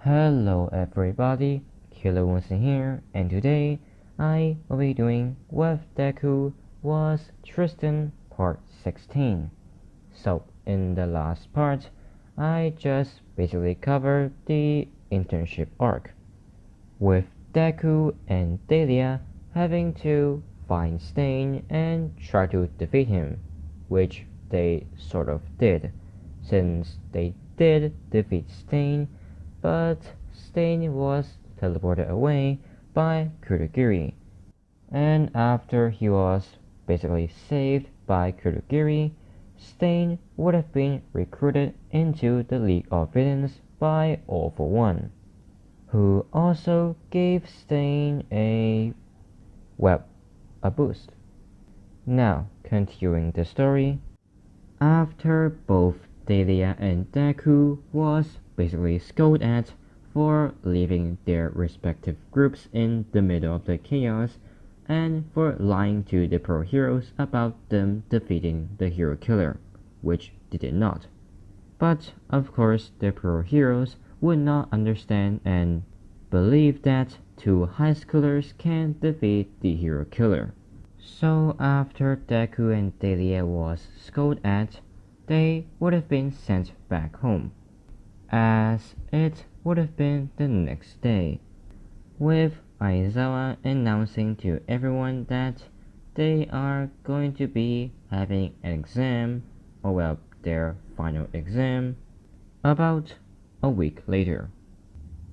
Hello everybody, Killer Winston here, and today I will be doing with Deku was Tristan part 16. So in the last part, I just basically covered the internship arc, with Deku and Dahlia having to find Stain and try to defeat him, which they sort of did, since they did defeat Stain, but Stain was teleported away by Kurogiri, and after he was basically saved by Kurogiri, Stain would have been recruited into the League of Villains by All For One, who also gave Stain a boost. Now, continuing the story, after both Dahlia and Deku was basically scolded at for leaving their respective groups in the middle of the chaos and for lying to the pro heroes about them defeating the hero killer, which they did not. But of course the pro heroes would not understand and believe that two high schoolers can defeat the hero killer. So after Deku and Dahlia was scolded at, they would have been sent back home, as it would have been the next day, with Aizawa announcing to everyone that they are going to be having an exam, their final exam, about a week later.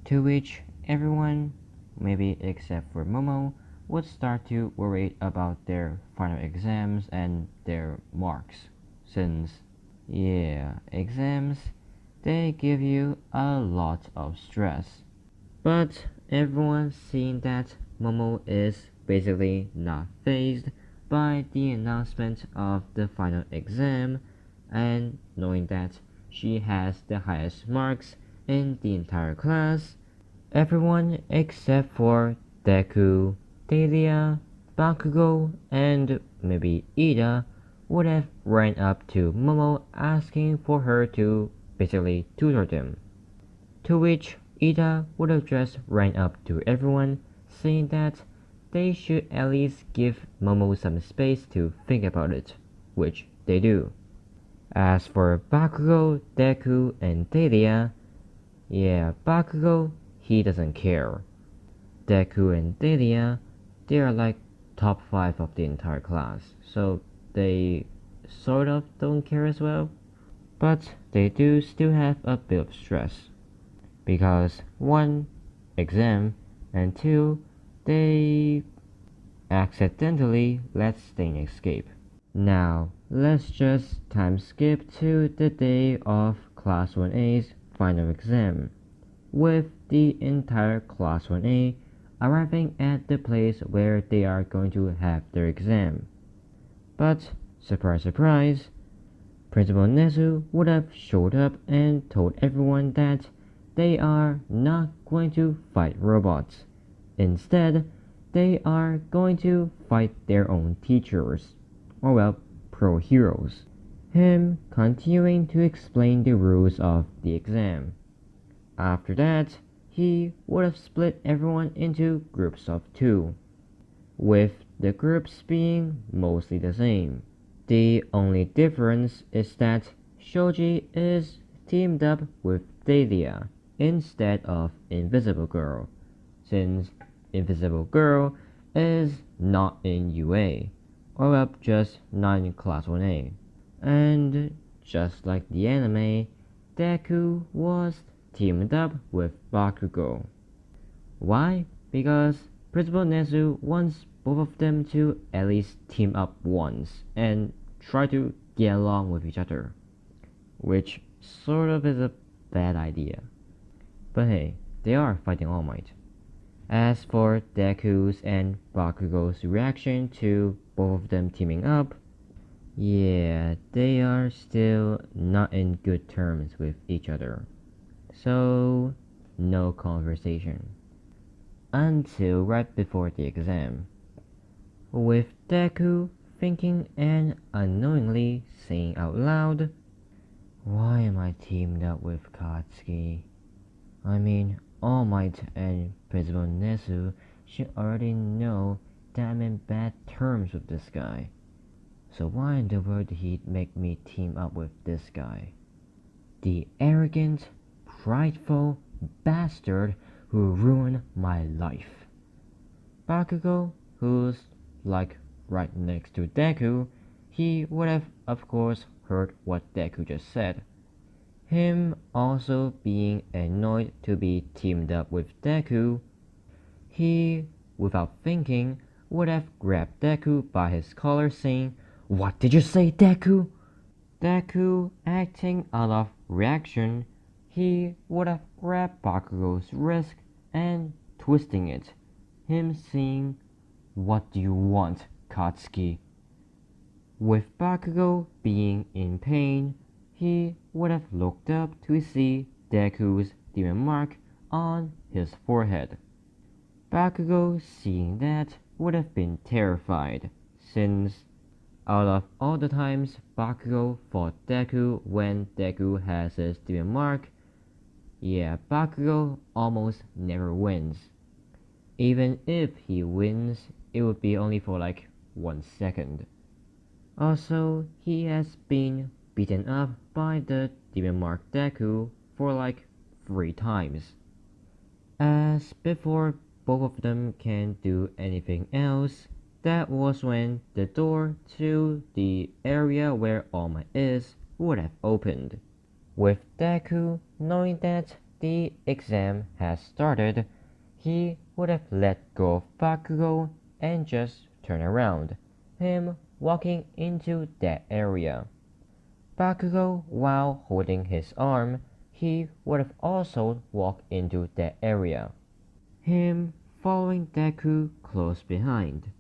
To which everyone, maybe except for Momo, would start to worry about their final exams and their marks, since, exams, they give you a lot of stress. But everyone seeing that Momo is basically not fazed by the announcement of the final exam, and knowing that she has the highest marks in the entire class, everyone except for Deku, Dahlia, Bakugo, and maybe Ida would have ran up to Momo asking for her to basically tutor them. To which Ida would have just ran up to everyone saying that they should at least give Momo some space to think about it, which they do. As for Bakugo, Deku, and Dahlia, Bakugo, he doesn't care. Deku and Dahlia, they are like top 5 of the entire class, so they sort of don't care as well. But they do still have a bit of stress, because 1, exam, and 2, they accidentally let Stain escape. Now, let's just time skip to the day of Class 1A's final exam, with the entire Class 1A arriving at the place where they are going to have their exam. But, surprise surprise, Principal Nezu would have showed up and told everyone that they are not going to fight robots. Instead, they are going to fight their own teachers, pro heroes. Him continuing to explain the rules of the exam. After that, he would have split everyone into groups of 2, with the groups being mostly the same. The only difference is that Shoji is teamed up with Dahlia instead of Invisible Girl, since Invisible Girl is not in UA, just not in Class 1A. And just like the anime, Deku was teamed up with Bakugo. Why? Because Principal Nezu wants both of them to at least team up once and try to get along with each other, which sort of is a bad idea. But hey, they are fighting All Might. As for Deku's and Bakugo's reaction to both of them teaming up, they are still not in good terms with each other. So, no conversation. Until right before the exam, with Deku thinking and unknowingly saying out loud, "Why am I teamed up with Katsuki?" I mean, All Might and Principal Nezu should already know that I'm in bad terms with this guy. So why in the world did he make me team up with this guy? The arrogant, prideful bastard who ruined my life. Bakugo, who's like right next to Deku, he would have of course heard what Deku just said. Him also being annoyed to be teamed up with Deku, he, without thinking, would have grabbed Deku by his collar saying, "What did you say, Deku?" Deku, acting out of reaction, he would have grabbed Bakugo's wrist and twisting it, him saying, "What do you want, Katsuki?" With Bakugo being in pain, he would have looked up to see Deku's demon mark on his forehead. Bakugo, seeing that, would have been terrified, since out of all the times Bakugo fought Deku when Deku has his demon mark, yeah, Bakugo almost never wins. Even if he wins, it would be only for like 1 second. Also, he has been beaten up by the demon mark Deku for like 3 times. As before both of them can do anything else, that was when the door to the area where All Might is would have opened. With Deku knowing that the exam has started, he would have let go of Bakugo and just turn around, him walking into that area. Bakugo, while holding his arm, he would have also walked into that area, him following Deku close behind.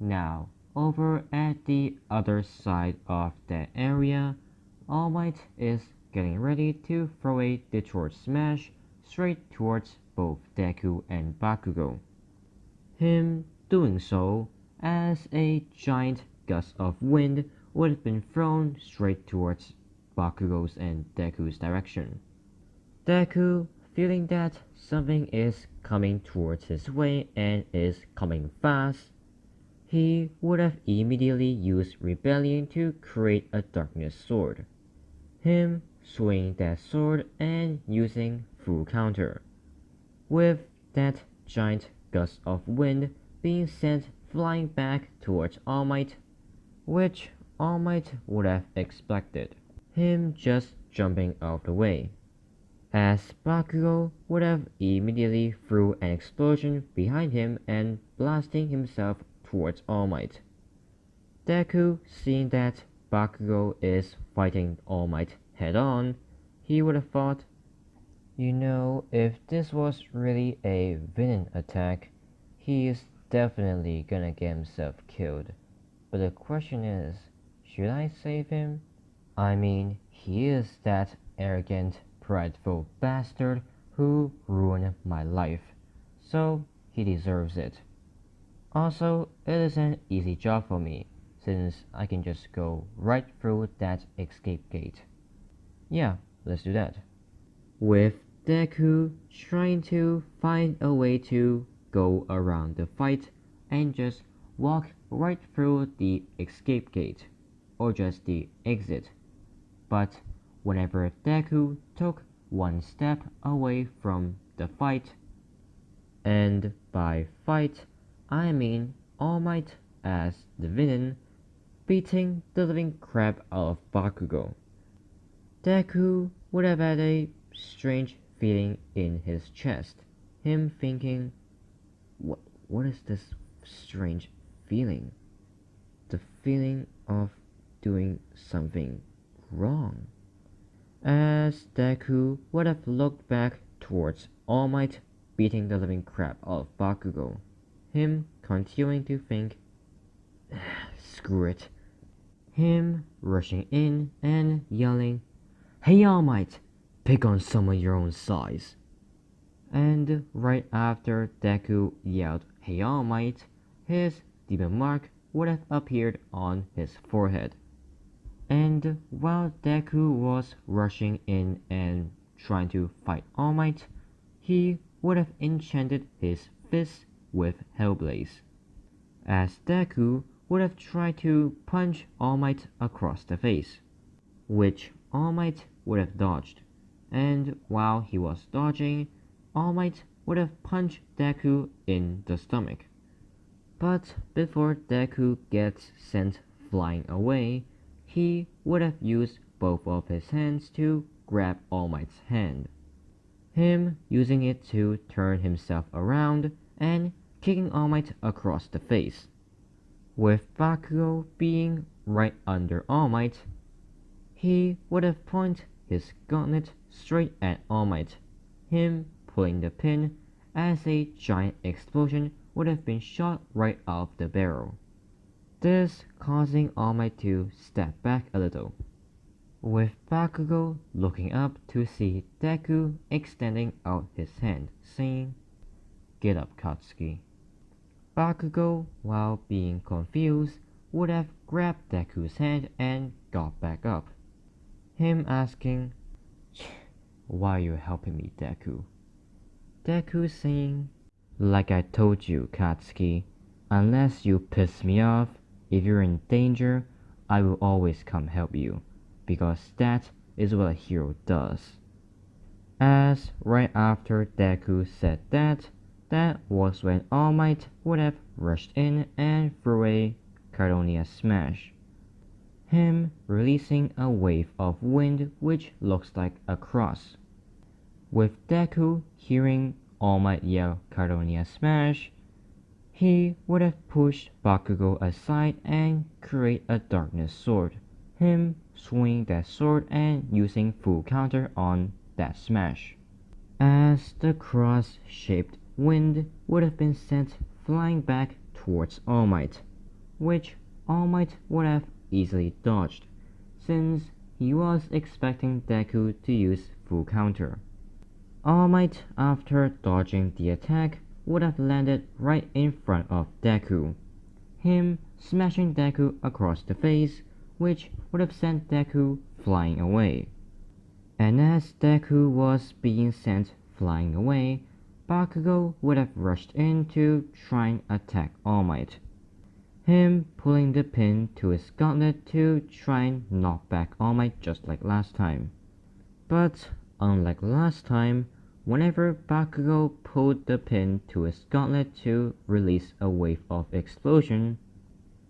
Now, over at the other side of that area, All Might is getting ready to throw a Detroit smash straight towards both Deku and Bakugo. Him doing so as a giant gust of wind would have been thrown straight towards Bakugo's and Deku's direction. Deku, feeling that something is coming towards his way and is coming fast, he would have immediately used Rebellion to create a Darkness Sword, him swinging that sword and using full counter, with that giant gust of wind being sent flying back towards All Might, which All Might would have expected, him just jumping out of the way, as Bakugo would have immediately threw an explosion behind him and blasting himself towards All Might. Deku, seeing that Bakugo is fighting All Might head on, he would have thought, if this was really a villain attack, he is definitely gonna get himself killed. But the question is, should I save him? I mean, he is that arrogant, prideful bastard who ruined my life, so he deserves it. Also, it is an easy job for me, since I can just go right through that escape gate. Yeah, let's do that. With Deku trying to find a way to go around the fight and just walk right through the escape gate, or just the exit. But whenever Deku took one step away from the fight, and by fight I mean All Might as the villain beating the living crap out of Bakugo, Deku would have had a strange feeling in his chest, him thinking, what is this strange feeling? The feeling of doing something wrong. As Deku would have looked back towards All Might beating the living crap out of Bakugo, him continuing to think, screw it, him rushing in and yelling, "Hey All Might, pick on someone your own size." And right after Deku yelled "Hey All Might," his demon mark would have appeared on his forehead. And while Deku was rushing in and trying to fight All Might, he would have enchanted his fist with Hellblaze, as Deku would have tried to punch All Might across the face, which All Might would have dodged, and while he was dodging, All Might would have punched Deku in the stomach. But before Deku gets sent flying away, he would have used both of his hands to grab All Might's hand, him using it to turn himself around and kicking All Might across the face. With Bakugo being right under All Might, he would have pointed his gauntlet straight at All Might, him pulling the pin as a giant explosion would have been shot right out the barrel, this causing All Might to step back a little, with Bakugo looking up to see Deku extending out his hand, saying, "Get up, Katsuki." Bakugo, while being confused, would have grabbed Deku's hand and got back up, him asking, "Why are you helping me, Deku?" Deku saying, "Like I told you, Katsuki, unless you piss me off, if you're in danger, I will always come help you, because that is what a hero does." As right after Deku said that was when All Might would have rushed in and threw a Caronia Smash, him releasing a wave of wind which looks like a cross. With Deku hearing All Might yell Caronia Smash, he would have pushed Bakugo aside and create a darkness sword, him swinging that sword and using full counter on that smash, as the cross-shaped wind would have been sent flying back towards All Might, which All Might would have easily dodged, since he was expecting Deku to use full counter. All Might, after dodging the attack, would have landed right in front of Deku, him smashing Deku across the face, which would have sent Deku flying away. And as Deku was being sent flying away, Bakugo would have rushed in to try and attack All Might, him pulling the pin to his gauntlet to try and knock back All Might just like last time. But unlike last time, whenever Bakugo pulled the pin to his gauntlet to release a wave of explosion,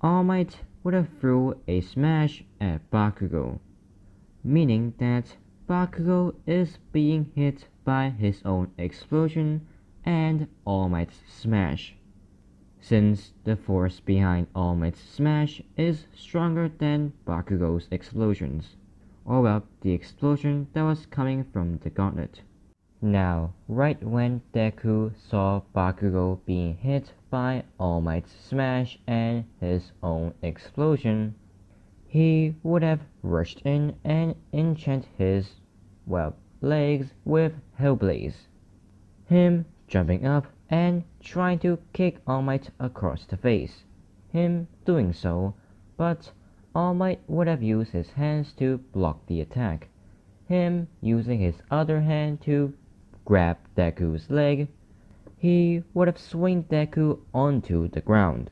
All Might would have threw a smash at Bakugo, meaning that Bakugo is being hit by his own explosion and All Might's smash, since the force behind All Might's smash is stronger than Bakugo's explosions, or well, the explosion that was coming from the gauntlet. Now, right when Deku saw Bakugo being hit by All Might's smash and his own explosion, he would have rushed in and enchanted his, well, legs with Hellblaze, him jumping up and trying to kick All Might across the face, him doing so, but All Might would have used his hands to block the attack, him using his other hand to grab Deku's leg. He would have swung Deku onto the ground,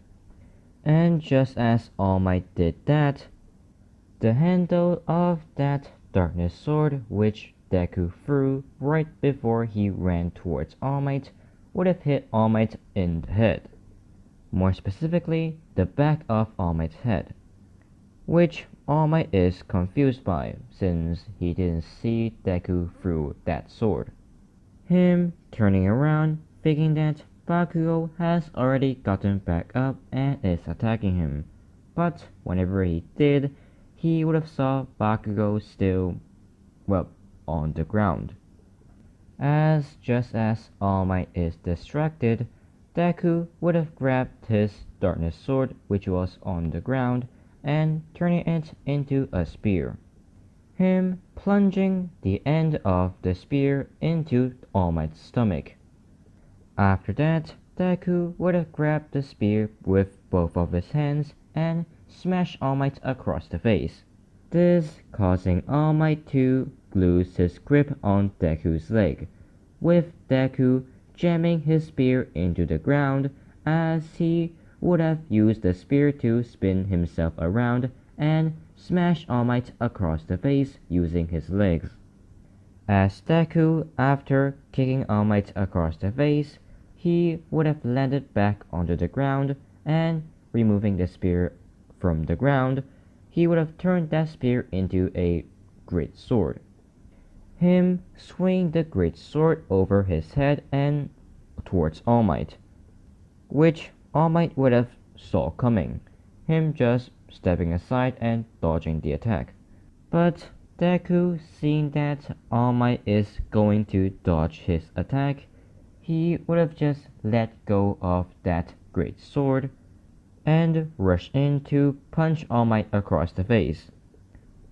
and just as All Might did that, the handle of that darkness sword which Deku threw right before he ran towards All Might would have hit All Might in the head, more specifically the back of All Might's head, which All Might is confused by since he didn't see Deku through that sword, him turning around thinking that Bakugo has already gotten back up and is attacking him, but whenever he did, he would have saw Bakugo still, well, on the ground. As just as All Might is distracted, Deku would have grabbed his darkness sword which was on the ground and turning it into a spear, him plunging the end of the spear into All Might's stomach. After that, Deku would have grabbed the spear with both of his hands and smashed All Might across the face, this causing All Might to lose his grip on Deku's leg, with Deku jamming his spear into the ground as he would have used the spear to spin himself around and smash All Might across the face using his legs. As Deku, after kicking All Might across the face, he would have landed back onto the ground and, removing the spear from the ground, he would have turned that spear into a great sword. Him swinging the great sword over his head and towards All Might, which All Might would have saw coming, him just stepping aside and dodging the attack. But Deku, seeing that All Might is going to dodge his attack, he would have just let go of that great sword and rushed in to punch All Might across the face,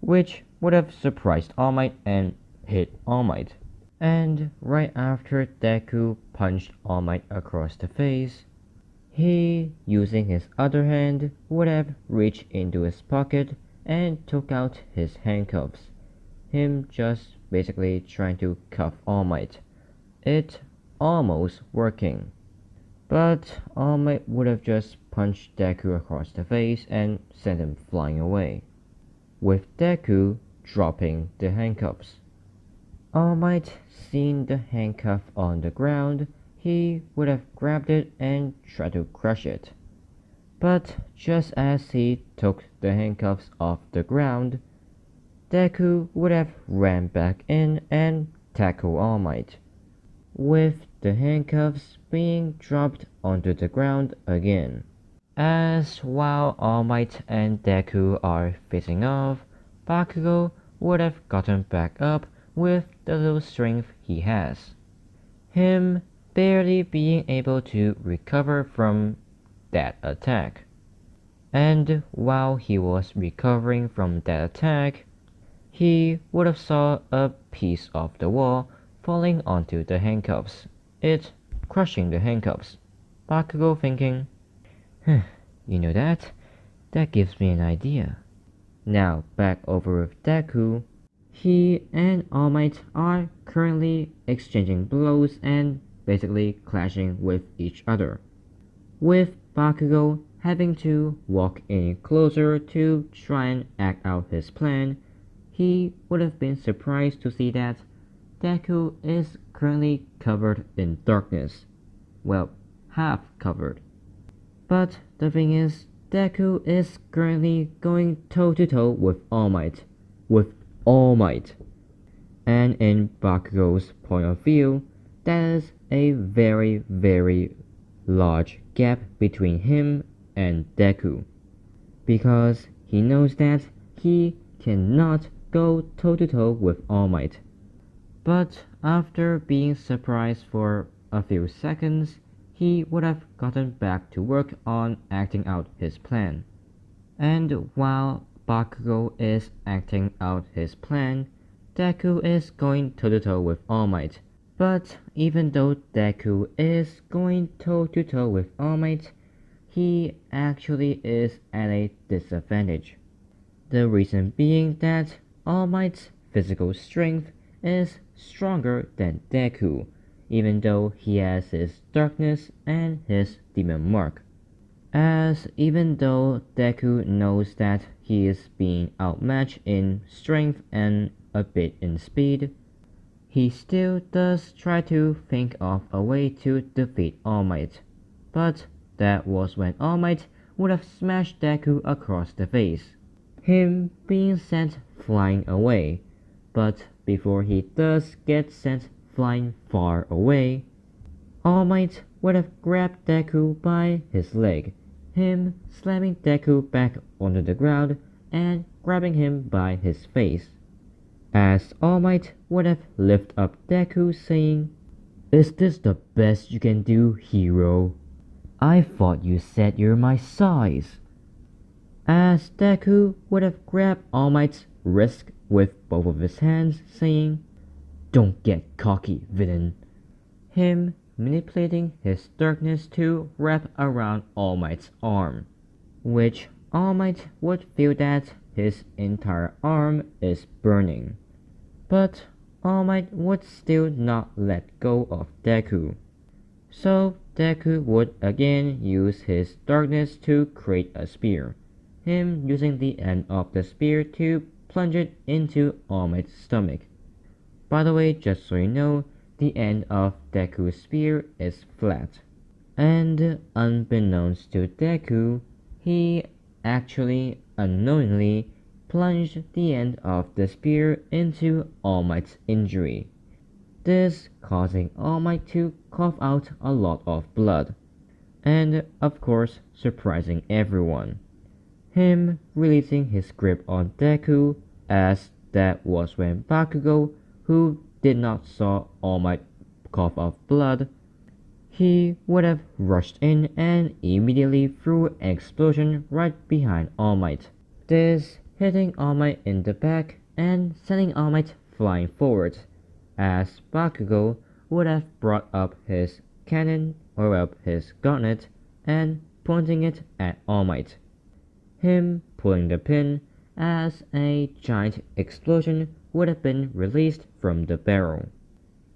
which would have surprised All Might and hit All Might. And right after Deku punched All Might across the face, he, using his other hand, would have reached into his pocket and took out his handcuffs, him just basically trying to cuff All Might. It almost working. But All Might would have just punched Deku across the face and sent him flying away, with Deku dropping the handcuffs. All Might, seeing the handcuff on the ground, he would have grabbed it and tried to crush it. But just as he took the handcuffs off the ground, Deku would have ran back in and tackled All Might, with the handcuffs being dropped onto the ground again. As while All Might and Deku are facing off, Bakugo would have gotten back up with the little strength he has, him barely being able to recover from that attack. And while he was recovering from that attack, he would have saw a piece of the wall falling onto the handcuffs, it crushing the handcuffs. Bakugo thinking, you know that? That gives me an idea. Now back over with Deku. He and All Might are currently exchanging blows and basically clashing with each other, with Bakugo having to walk in closer to try and act out his plan. He would have been surprised to see that Deku is currently covered in darkness. Well, half covered. But the thing is, Deku is currently going toe to toe with All Might. With All Might. And in Bakugo's point of view, that is a very, very large gap between him and Deku, because he knows that he cannot go toe to toe with All Might. But after being surprised for a few seconds, he would have gotten back to work on acting out his plan. And while Bakugo is acting out his plan, Deku is going toe to toe with All Might. But even though Deku is going toe to toe with All Might, he actually is at a disadvantage. The reason being that All Might's physical strength is stronger than Deku, even though he has his darkness and his demon mark. As even though Deku knows that he is being outmatched in strength and a bit in speed, he still does try to think of a way to defeat All Might. But that was when All Might would have smashed Deku across the face, him being sent flying away. But before he does get sent flying far away, All Might would have grabbed Deku by his leg, him slamming Deku back onto the ground and grabbing him by his face. As All Might would have lifted up Deku saying, "Is this the best you can do, hero? I thought you said you're my size." As Deku would have grabbed All Might's wrist with both of his hands saying, "Don't get cocky, villain." Him manipulating his darkness to wrap around All Might's arm, which All Might would feel that his entire arm is burning. But All Might would still not let go of Deku. So Deku would again use his darkness to create a spear, him using the end of the spear to plunge it into All Might's stomach. By the way, just so you know, the end of Deku's spear is flat. And unbeknownst to Deku, he actually unknowingly plunged the end of the spear into All Might's injury, this causing All Might to cough out a lot of blood, and of course surprising everyone, him releasing his grip on Deku, as that was when Bakugo, who did not saw All Might cough out blood, he would have rushed in and immediately threw an explosion right behind All Might, this hitting All Might in the back and sending All Might flying forward, as Bakugo would have brought up his cannon or up his gauntlet and pointing it at All Might, him pulling the pin as a giant explosion would have been released from the barrel.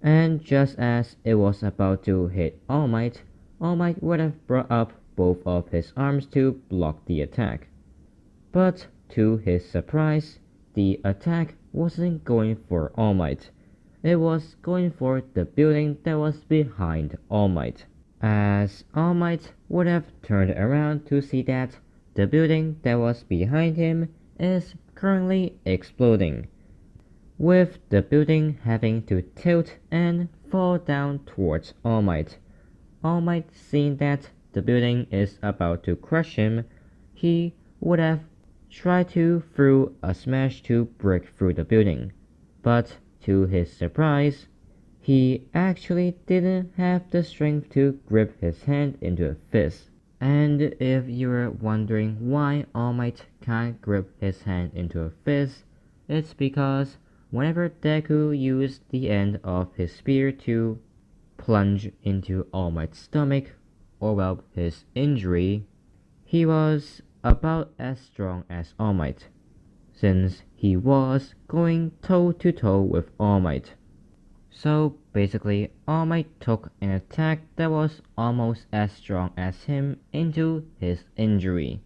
And just as it was about to hit All Might would have brought up both of his arms to block the attack. But to his surprise, the attack wasn't going for All Might. It was going for the building that was behind All Might, as All Might would have turned around to see that the building that was behind him is currently exploding, with the building having to tilt and fall down towards All Might. All Might seeing that the building is about to crush him, he would have tried to throw a smash to break through the building, but to his surprise, he actually didn't have the strength to grip his hand into a fist. And if you're wondering why All Might can't grip his hand into a fist, it's because whenever Deku used the end of his spear to plunge into All Might's stomach, or well, his injury, he was about as strong as All Might, since he was going toe to toe with All Might. So basically, All Might took an attack that was almost as strong as him into his injury.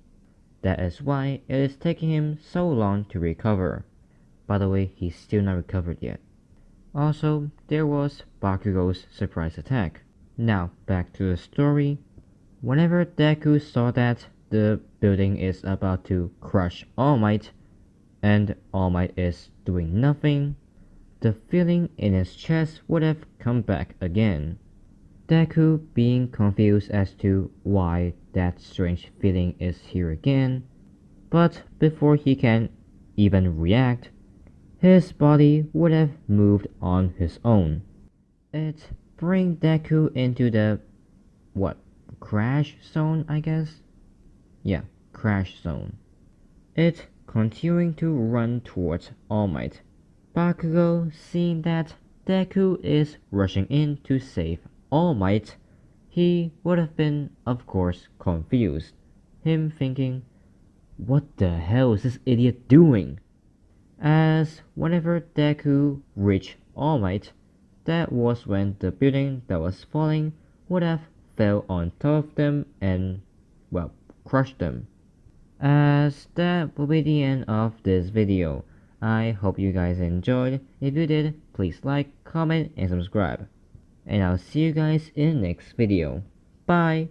That is why it is taking him so long to recover. By the way, he's still not recovered yet. Also, there was Bakugo's surprise attack. Now, back to the story. Whenever Deku saw that the building is about to crush All Might, and All Might is doing nothing, the feeling in his chest would have come back again. Deku being confused as to why that strange feeling is here again, but before he can even react, his body would have moved on his own. It bring Deku into the crash zone, I guess? Yeah, crash zone. It continuing to run towards All Might. Bakugo, seeing that Deku is rushing in to save All Might, he would have been, of course, confused, him thinking, what the hell is this idiot doing? As whenever Deku reached All Might, that was when the building that was falling would have fell on top of them and, well, crushed them. As that will be the end of this video. I hope you guys enjoyed. If you did, please like, comment, and subscribe. And I'll see you guys in the next video. Bye!